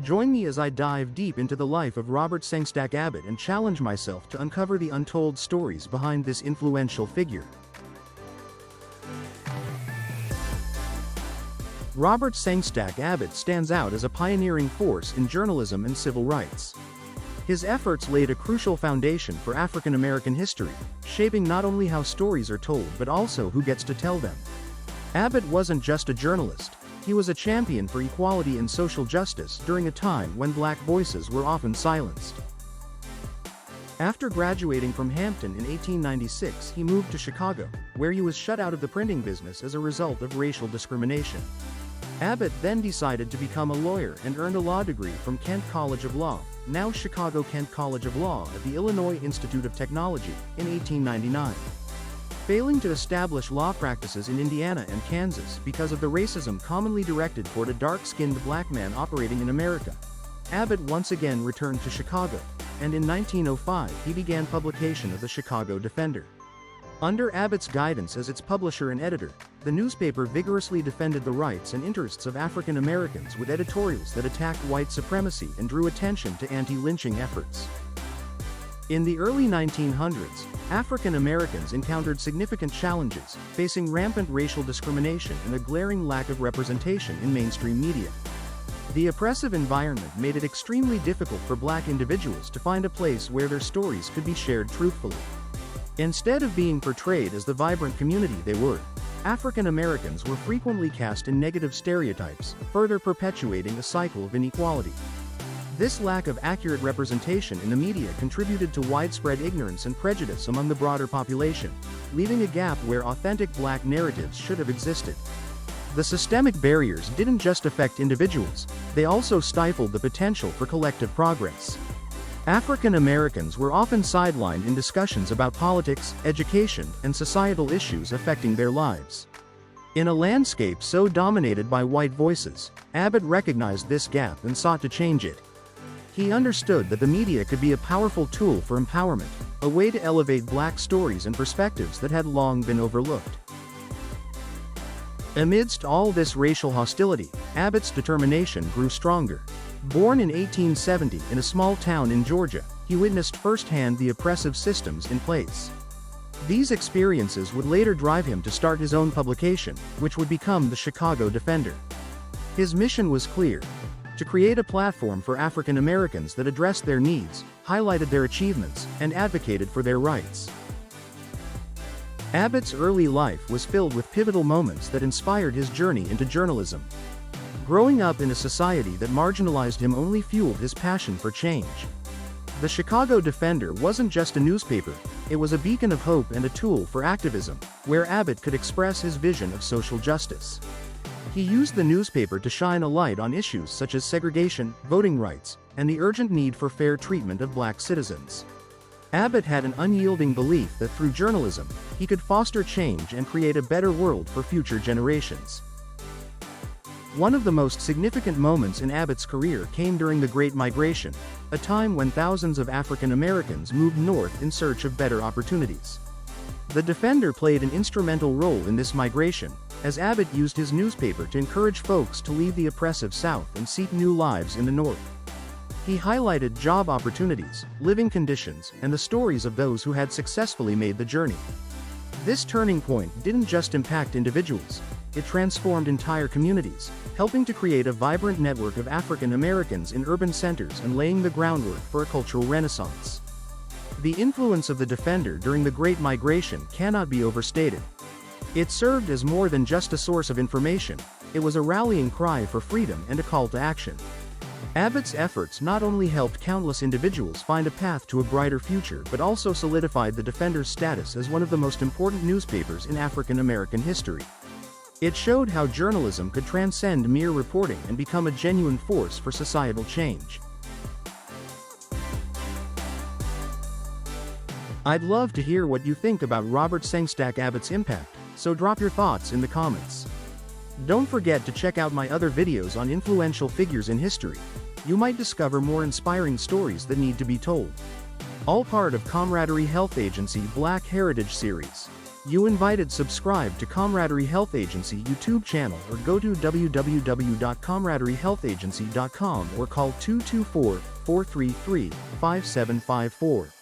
Join me as I dive deep into the life of Robert Sengstacke Abbott and challenge myself to uncover the untold stories behind this influential figure. Robert Sengstacke Abbott stands out as a pioneering force in journalism and civil rights. His efforts laid a crucial foundation for African American history, shaping not only how stories are told but also who gets to tell them. Abbott wasn't just a journalist, he was a champion for equality and social justice during a time when black voices were often silenced. After graduating from Hampton in 1896, he moved to Chicago, where he was shut out of the printing business as a result of racial discrimination. Abbott then decided to become a lawyer and earned a law degree from Kent College of Law, now Chicago Kent College of Law, at the Illinois Institute of Technology, in 1899. Failing to establish law practices in Indiana and Kansas because of the racism commonly directed toward a dark-skinned black man operating in America, Abbott once again returned to Chicago, and in 1905 he began publication of the Chicago Defender. Under Abbott's guidance as its publisher and editor, the newspaper vigorously defended the rights and interests of African Americans with editorials that attacked white supremacy and drew attention to anti-lynching efforts. In the early 1900s, African Americans encountered significant challenges, facing rampant racial discrimination and a glaring lack of representation in mainstream media. The oppressive environment made it extremely difficult for black individuals to find a place where their stories could be shared truthfully. Instead of being portrayed as the vibrant community they were, African Americans were frequently cast in negative stereotypes, further perpetuating a cycle of inequality. This lack of accurate representation in the media contributed to widespread ignorance and prejudice among the broader population, leaving a gap where authentic black narratives should have existed. The systemic barriers didn't just affect individuals, they also stifled the potential for collective progress. African Americans were often sidelined in discussions about politics, education, and societal issues affecting their lives. In a landscape so dominated by white voices, Abbott recognized this gap and sought to change it. He understood that the media could be a powerful tool for empowerment, a way to elevate black stories and perspectives that had long been overlooked. Amidst all this racial hostility, Abbott's determination grew stronger. Born in 1870 in a small town in Georgia, he witnessed firsthand the oppressive systems in place. These experiences would later drive him to start his own publication, which would become the Chicago Defender. His mission was clear: to create a platform for African Americans that addressed their needs, highlighted their achievements, and advocated for their rights. Abbott's early life was filled with pivotal moments that inspired his journey into journalism. Growing up in a society that marginalized him only fueled his passion for change. The Chicago Defender wasn't just a newspaper, it was a beacon of hope and a tool for activism, where Abbott could express his vision of social justice. He used the newspaper to shine a light on issues such as segregation, voting rights, and the urgent need for fair treatment of black citizens. Abbott had an unyielding belief that through journalism, he could foster change and create a better world for future generations. One of the most significant moments in Abbott's career came during the Great Migration, a time when thousands of African Americans moved north in search of better opportunities. The Defender played an instrumental role in this migration, as Abbott used his newspaper to encourage folks to leave the oppressive South and seek new lives in the North. He highlighted job opportunities, living conditions, and the stories of those who had successfully made the journey. This turning point didn't just impact individuals, it transformed entire communities, helping to create a vibrant network of African Americans in urban centers and laying the groundwork for a cultural renaissance. The influence of the Defender during the Great Migration cannot be overstated. It served as more than just a source of information, it was a rallying cry for freedom and a call to action. Abbott's efforts not only helped countless individuals find a path to a brighter future but also solidified the Defender's status as one of the most important newspapers in African American history. It showed how journalism could transcend mere reporting and become a genuine force for societal change. I'd love to hear what you think about Robert Sengstacke Abbott's impact, so drop your thoughts in the comments. Don't forget to check out my other videos on influential figures in history. You might discover more inspiring stories that need to be told. All part of Camaraderie Health Agency Black Heritage Series. You invited. Subscribe to Camaraderie Health Agency YouTube channel or go to www.camaraderiehealthagency.com or call 224-433-5754.